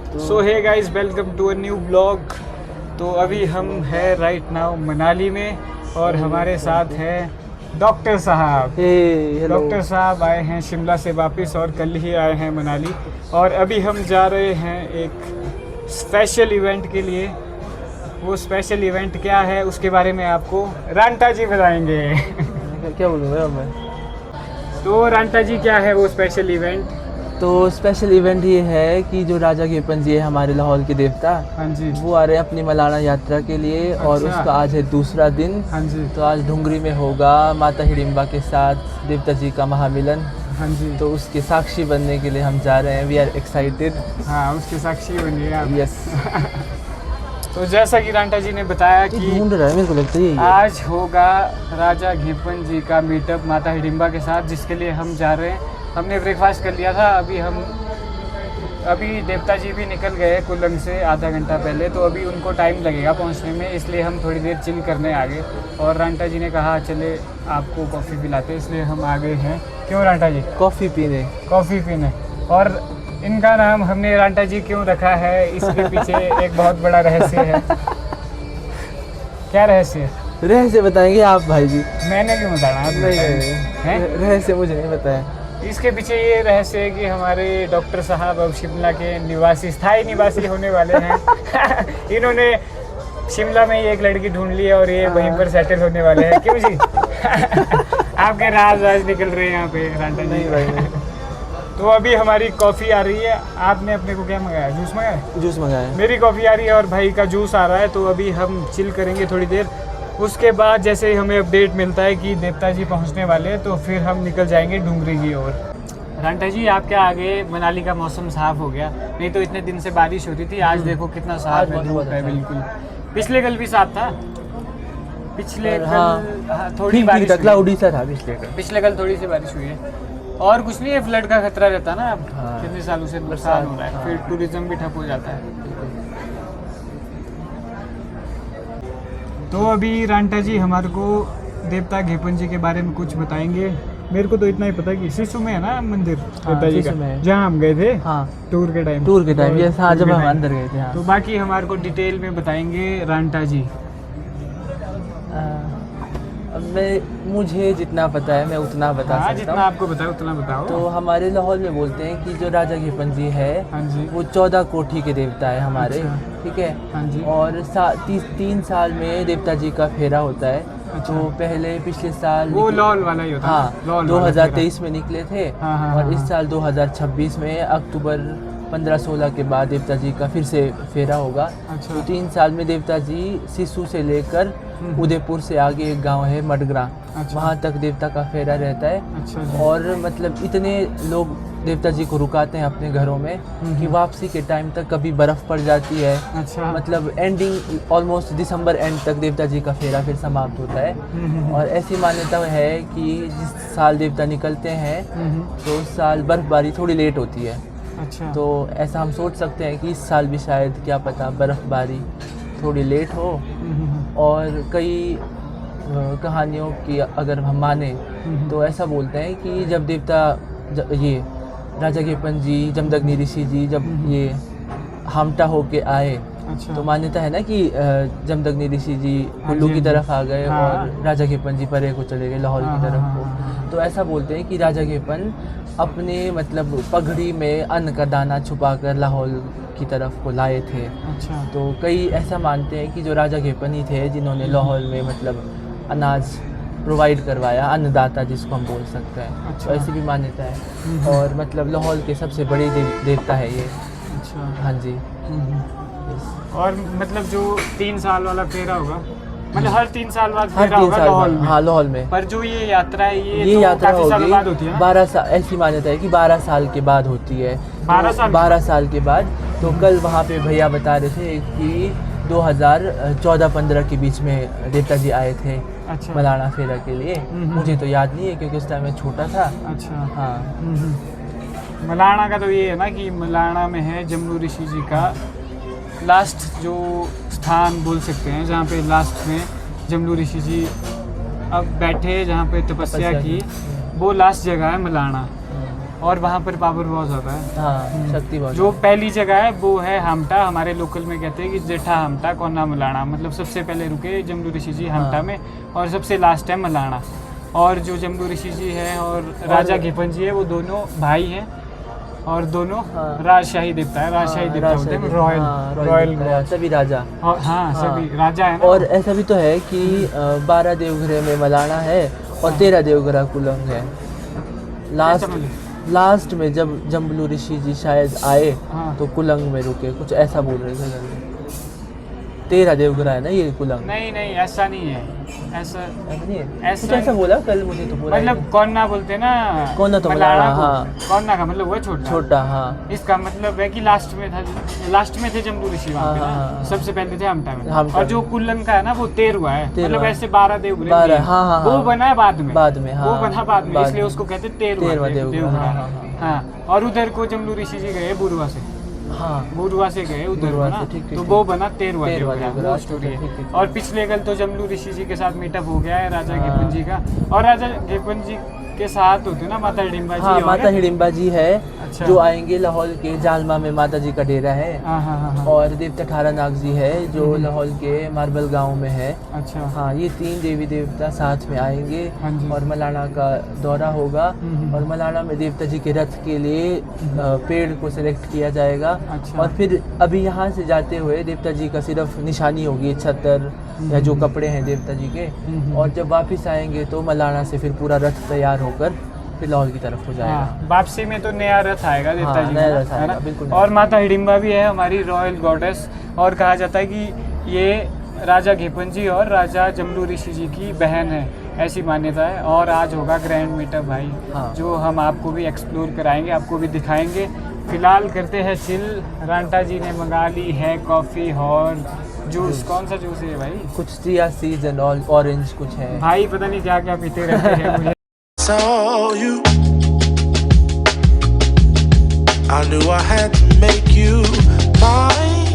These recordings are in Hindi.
So hey guys, welcome to a new blog. तो अभी हम हैं राइट नाउ मनाली में और हमारे साथ हैं डॉक्टर साहब। डॉक्टर साहब आए हैं शिमला से वापस और कल ही आए हैं मनाली, और अभी हम जा रहे हैं एक स्पेशल इवेंट के लिए। वो स्पेशल इवेंट क्या है उसके बारे में आपको रांटा जी बताएंगे। क्या बोलूँगा मैं? तो रांटा जी, क्या है वो स्पेशल इवेंट? तो स्पेशल इवेंट ये है कि जो राजा घेपन जी है हमारे लाहौर के देवता, हाँ जी, वो आ रहे हैं अपनी मलाना यात्रा के लिए। और अच्छा। उसका आज है दूसरा दिन। हाँ जी, तो आज ढुंगरी में होगा माता हिडिंबा के साथ देवता जी का महामिलन। हाँ जी। तो उसके साक्षी बनने के लिए हम जा रहे हैं। We are excited. हाँ, उसके साक्षी बनिए आप। यस। तो जैसा कि रांटा जी ने बताया कि ढूंढ रहा है, मेरे को लगता है यही है। आज होगा राजा घेपन जी का मीटअप माता हिडिंबा के साथ, जिसके लिए हम जा रहे हैं। हमने ब्रेकफास्ट कर लिया था। अभी देवता जी भी निकल गए कुल्लंग से आधा घंटा पहले, तो अभी उनको टाइम लगेगा पहुंचने में, इसलिए हम थोड़ी देर चिल करने आ गए। और रांटा जी ने कहा चले आपको कॉफ़ी पिलाते, इसलिए हम आ गए हैं। क्यों रांटा जी? कॉफ़ी पीने। कॉफ़ी पीने। और इनका नाम हमने रांटा जी क्यों रखा है, इसके पीछे एक बहुत बड़ा रहस्य है। क्या रहस्य है? रहस्य बताएंगे आप भाई जी। मैंने क्यों बताना? आप नहीं, रहस्य मुझे नहीं बताया। इसके पीछे ये रहस्य है कि हमारे डॉक्टर साहब अब शिमला के निवासी, स्थायी निवासी होने वाले हैं। इन्होंने शिमला में ही एक लड़की ढूंढ ली है और ये वहीं पर सेटल होने वाले हैं। क्यों जी? आपके राज निकल रहे हैं यहाँ पे रांटा जी। नहीं भाई नहीं। तो अभी हमारी कॉफ़ी आ रही है। आपने अपने को क्या मंगाया? जूस मंगाया? जूस मंगाया। मेरी कॉफ़ी आ रही है और भाई का जूस आ रहा है। तो अभी हम चिल करेंगे थोड़ी देर। उसके बाद जैसे ही हमें अपडेट मिलता है कि देवता जी पहुंचने वाले हैं, तो फिर हम निकल जाएंगे डूंगरी की ओर। रांटा जी, आपके आगे मनाली का मौसम साफ हो गया, नहीं तो इतने दिन से बारिश होती थी। आज देखो कितना साफ है, धूप है बिल्कुल। पिछले कल भी साफ था। पिछले कल थोड़ी बारिश हुई। क्लाउडी सा था पिछले कल थोड़ी सी बारिश हुई है। और कुछ नहीं है, फ्लड का खतरा रहता ना। अब कितने सालों से नुकसान हो रहा है, फिर टूरिज्म भी ठप हो जाता है। तो अभी रांटा जी हमारे को देवता घेपन जी के बारे में कुछ बताएंगे। मेरे को तो इतना ही पता है कि सिसु में है ना मंदिर देवता जी का, जहाँ हम गए थे। हाँ, टूर के टाइम। यस, हाँ, जब हम अंदर गए थे। हाँ। तो बाकी हमारे को डिटेल में बताएंगे रांटा जी। मुझे जितना पता है मैं उतना बता सकता हूँ। जितना आपको बताओ उतना बताओ। तो हमारे लाहौर में बोलते हैं कि जो राजा घेपन जी है, हाँ जी, वो 14 कोठी के देवता है हमारे। अच्छा। ठीक है। हाँ जी। और 3 साल में देवता जी का फेरा होता है। अच्छा। तो पहले पिछले साल वो लॉल वाला ही होता है। हाँ, 2023 में निकले थे। हाँ, और इस साल 2026 में अक्टूबर 15-16 के बाद देवता जी का फिर से फेरा होगा। अच्छा। तो 3 साल में देवता जी सिसु से लेकर उदयपुर से आगे एक गांव है मडग्रा, अच्छा। वहाँ तक देवता का फेरा रहता है। अच्छा। और मतलब इतने लोग देवता जी को रुकाते हैं अपने घरों में कि वापसी के टाइम तक कभी बर्फ़ पड़ जाती है। अच्छा। मतलब एंडिंग ऑलमोस्ट दिसंबर एंड तक देवता जी का फेरा फिर समाप्त होता है। और ऐसी मान्यता है कि जिस साल देवता निकलते हैं तो उस साल बर्फ़बारी थोड़ी लेट होती है। अच्छा। तो ऐसा हम सोच सकते हैं कि इस साल भी शायद, क्या पता, बर्फ़बारी थोड़ी लेट हो। और कई कहानियों की अगर हम माने तो ऐसा बोलते हैं कि जब देवता ये राजा घेपन जी, जमदग्नि ऋषि जी जब ये हामटा होके आए, अच्छा। तो मान्यता है ना कि जमदग्नि ऋषि जी कुल्लू की तरफ आ गए और राजा घेपन जी परे को चले गए लाहौर की तरफ को। तो ऐसा बोलते हैं कि राजा घेपन अपने मतलब पगड़ी में अन्न का दाना छुपाकर लाहौर की तरफ को लाए थे। अच्छा। तो कई ऐसा मानते हैं कि जो राजा घेपन ही थे जिन्होंने लाहौर में मतलब अनाज प्रोवाइड करवाया, अन्नदाता जिसको हम बोल सकते हैं। अच्छा। तो ऐसी भी मान्यता है। और मतलब लाहौर के सबसे बड़े देवता है ये। अच्छा। हाँ जी। और मतलब जो 3 साल वाला फेरा होगा, मतलब हर 3 साल बाद फेरा होगा लाहौर में। हाँ, लाहौर में। पर जो ये यात्रा है ये तो यात्रा काफी साल बाद होती है ना? 12 साल, ऐसी मान्यता है कि 12 साल के बाद होती है। 12 साल के बाद। तो कल वहाँ पे भैया बता रहे थे कि 2014-15 के बीच में देवता जी आए थे। अच्छा। मलाना फेरा के लिए। मुझे तो याद नहीं है क्योंकि उस टाइम मैं छोटा था। अच्छा। हाँ। मलाना का तो ये है ना कि मलाना में है जमदग्नि ऋषि जी का लास्ट जो स्थान बोल सकते हैं, जहाँ पे लास्ट में जमदग्नि ऋषि जी अब बैठे, जहाँ पे तपस्या की, वो लास्ट जगह है मलाना। और वहाँ पर पावर बहुत ज़्यादा है। हाँ, शक्ति बहुत। जो पहली जगह है वो है हमटा, हमारे लोकल में कहते हैं कि जेठा हमटा कोना मलाना, मतलब सबसे पहले रुके जम्बू ऋषि जी हमटा में और सबसे लास्ट है मलाना। और जो जम्बू ऋषि जी है और राजा घेपन जी है वो दोनों भाई हैं और दोनों राजशाही देवता है। राजशाही देवता होते हैं, रॉयल सभी राजा। हाँ, सभी राजा है। और ऐसा भी तो है कि 12 देवघर में मलाना है और 13 देवघर कुलंग है। लास्ट में जब जम्बू ऋषि जी शायद आए तो कुलंग में रुके, कुछ ऐसा बोल रहे थे। 13 देवघर है ना ये कुलंग? नहीं नहीं, ऐसा नहीं है, ऐसा नहीं है, ऐसा बोला कल मुझे तो पूरा। मतलब कोन्ना बोलते ना, कोन्ना तो मलाना। हाँ, कोन्ना का मतलब वो छोटा। हाँ, इसका मतलब है कि लास्ट में थे जम्बू ऋषि वहाँ पे ना, सबसे पहले थे हमटा में। और जो कुल्लंग का है ना वो 13 है, मतलब ऐसे 12 देवघर वो बना है बाद में, वो बना बाद में, इसलिए उसको कहते 13 देवघर। हाँ, और उधर को जम्बू ऋषि जी गए बुरुआ से। हाँ, बुरुआ से गए उधर ना, तो वो बना 13वां देवघर, वो स्टोरी है। और पिछले कल तो जम्बू ऋषि जी के साथ मीटअप हो गया है राजा घेपन जी का, और राजा घेपन जी के साथ होते ना माता हिडिंबा जी। हाँ, माता हिडिंबा जी है। अच्छा। जो आएंगे लाहौल के जालमा में माता जी का डेरा है। और देवता ठारा नाग जी है जो लाहौल के मार्बल गांव में है। अच्छा। हाँ, ये 3 देवी देवता साथ में आएंगे और मलाना का दौरा होगा। और मलाना में देवता जी के रथ के लिए पेड़ को सिलेक्ट किया जाएगा। अच्छा। और फिर अभी यहाँ से जाते हुए देवता जी का सिर्फ निशानी होगी, छतर या जो कपड़े हैं देवता जी के। और जब वापस आएंगे तो मलाना से फिर पूरा रथ तैयार होकर फिर लाहौल की तरफ हो जाएगा। वापसी में तो नया रथ आएगा देवता जी नया रथ आएगा, बिल्कुल। और माता हिडिंबा भी है हमारी रॉयल गॉडेस, और कहा जाता है कि ये राजा घेपन जी और राजा जम्बू ऋषि जी की बहन है, ऐसी मान्यता है। और आज होगा ग्रैंड मीटअप भाई। जो हम आपको भी एक्सप्लोर कराएंगे, आपको भी दिखाएंगे। फिलहाल करते हैं चिल। रांटा जी ने मंगा ली है कॉफ़ी और जूस। कौन सा जूस है भाई? कुछ चिया सीड्स एंड ऑरेंज कुछ है भाई, पता नहीं क्या क्या पीते रहते हैं। मुझे saw you, I knew I had to make you mine.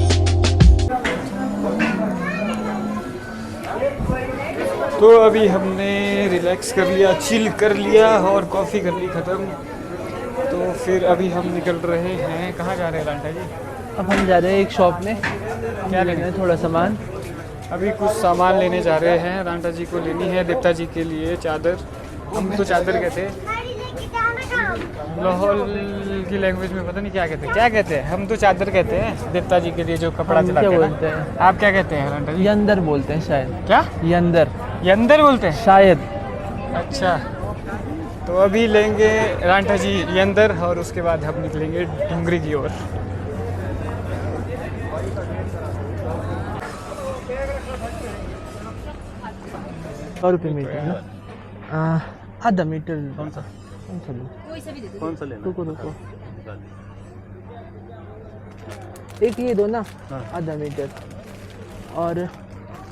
तो अभी हमने रिलैक्स कर लिया, चिल कर लिया और कॉफ़ी कर ली ख़त्म। तो फिर अभी हम निकल रहे हैं। कहाँ जा रहे हैं रांटा जी? अब हम जा रहे हैं एक शॉप में, क्या लेना है? थोड़ा सामान। अभी कुछ सामान लेने जा रहे हैं। रांटा जी को लेनी है देवता जी के लिए चादर। हम तो चादर कहते हैं, लाहौल की लैंग्वेज में पता नहीं क्या कहते हैं। हम तो चादर कहते हैं देवता जी के लिए जो कपड़ा चलाते हैं। आप क्या कहते हैं रांटा जी? यंदर बोलते हैं शायद। क्या? यंदर बोलते हैं शायद। अच्छा, तो अभी लेंगे रांटा जी यंदर और उसके बाद हम निकलेंगे डुंगरी की ओर। ₹100 मीटर ना? आधा मीटर। कौन सा रुको। एक ये दो ना, आधा मीटर, और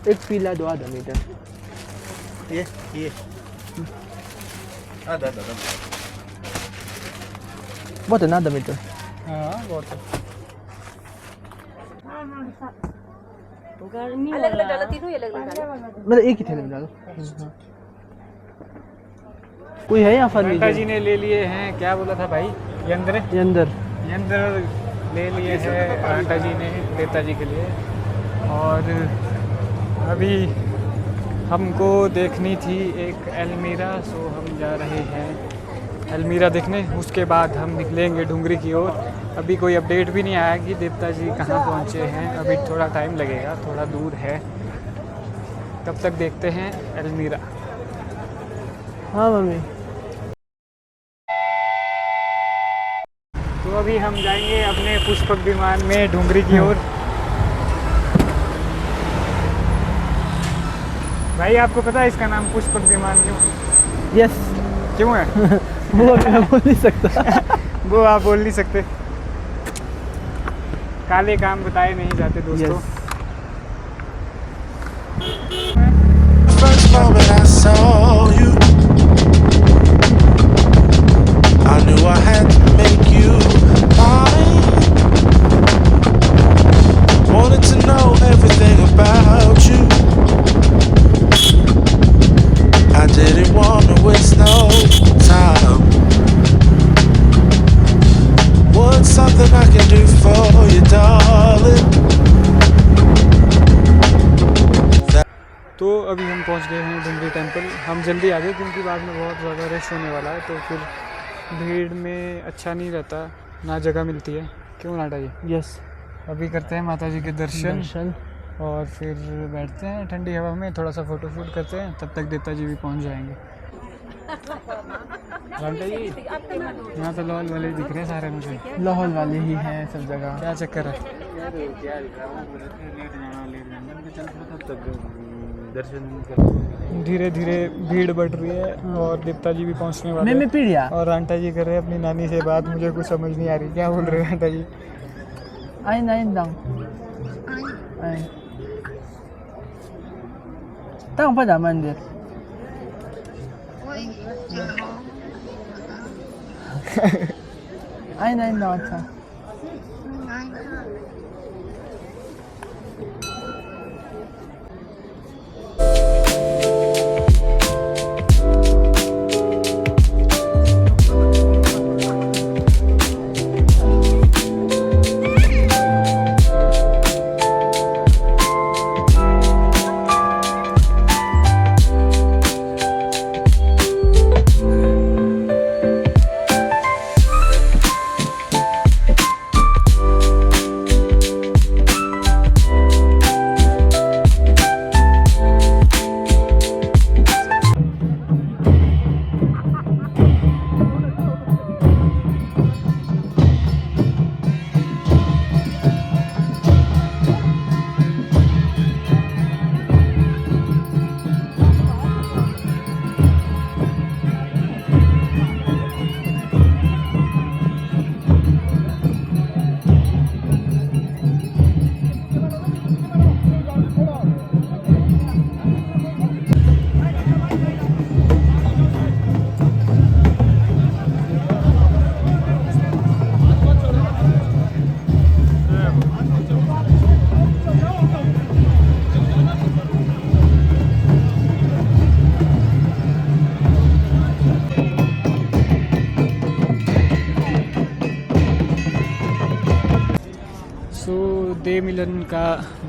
एक पीला दो आधा मीटर। ये आधा बहुत है ना आधा मीटर? हाँ, बहुत है। अलग-अलग डालो, तीनों अलग-अलग डालो। मतलब एक ही थैले में डालो। कोई है यहाँ फर्नीचर? रांटा जी ने ले लिए हैं, क्या बोला था भाई? यंदर ले लिए हैं रांटा जी ने देवता जी के लिए। और अभी हमको देखनी थी एक अलमीरा, सो हम जा रहे हैं अलमीरा देखने। उसके बाद हम निकलेंगे डुंगरी की ओर। अभी कोई अपडेट भी नहीं आया कि देवता जी कहाँ पहुँचे हैं। अभी थोड़ा टाइम लगेगा, थोड़ा दूर है, तब तक देखते हैं अलमीरा। हाँ मम्मी। तो अभी हम जाएंगे अपने पुष्पक विमान में डुंगरी की ओर। भाई, आपको पता है इसका नाम पुष्पक विमान क्यों? यस। क्यों है? वो मैं बोल नहीं सकता। वो आप बोल नहीं सकते। काले काम बताए नहीं जाते दोस्तों। First moment I saw you, I knew I had to make you mine. Wanted to know everything about you. I didn't want to waste no time. हम पहुंच गए हैं डुंगरी टेंपल। हम जल्दी आ गए क्योंकि बाद में बहुत ज़्यादा रश होने वाला है, तो फिर भीड़ में अच्छा नहीं रहता, ना जगह मिलती है। क्यों नाटा जी? यस। अभी करते हैं माता जी के दर्शन और फिर बैठते हैं ठंडी हवा में, थोड़ा सा फ़ोटो शूट करते हैं, तब तक देवता जी भी पहुंच जाएंगे। नाटा जी यहाँ तो लाहौल वाले दिख रहे हैं सारे मुझे। लाहौल वाले ही हैं सब जगह। क्या चक्कर है? धीरे धीरे भीड़ बढ़ रही है और देवता जी भी पहुंचने वाले हैं। पीड़िया और आंटा जी कर रहे हैं अपनी नानी से बात, मुझे कुछ समझ नहीं आ रही क्या बोल रहे हैं आंटा जी। आई नाइन दांग आई दांग pada मंदिर आई नाइन दांग अच्छा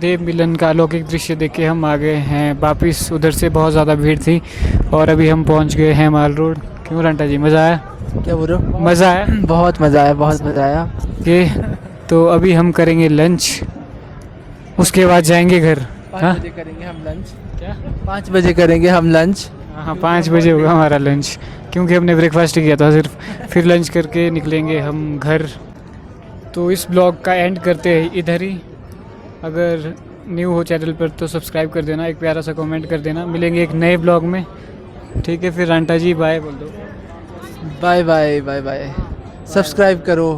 देव मिलन का अलौकिक दृश्य देख के हम आ गए हैं वापिस। उधर से बहुत ज़्यादा भीड़ थी और अभी हम पहुंच गए हैं माल रोड। क्यों रंटा जी, मज़ा आया? क्या बोल रहे हो? मज़ा आया? बहुत मज़ा आया, बहुत मज़ा आया। ये तो अभी हम करेंगे लंच, उसके बाद जाएंगे घर। 5 बजे करेंगे हम लंच। क्या? 5 बजे करेंगे हम लंच। हाँ 5 बजे होगा हमारा लंच, क्योंकि हमने ब्रेकफास्ट ही किया था सिर्फ। फिर लंच करके निकलेंगे हम घर। तो इस ब्लॉग का एंड करते हैं इधर ही। अगर न्यू हो चैनल पर तो सब्सक्राइब कर देना, एक प्यारा सा कमेंट कर देना। मिलेंगे एक नए ब्लॉग में, ठीक है? फिर रांटा जी बाय बोल दो। Bye bye bye bye. Subscribe करो।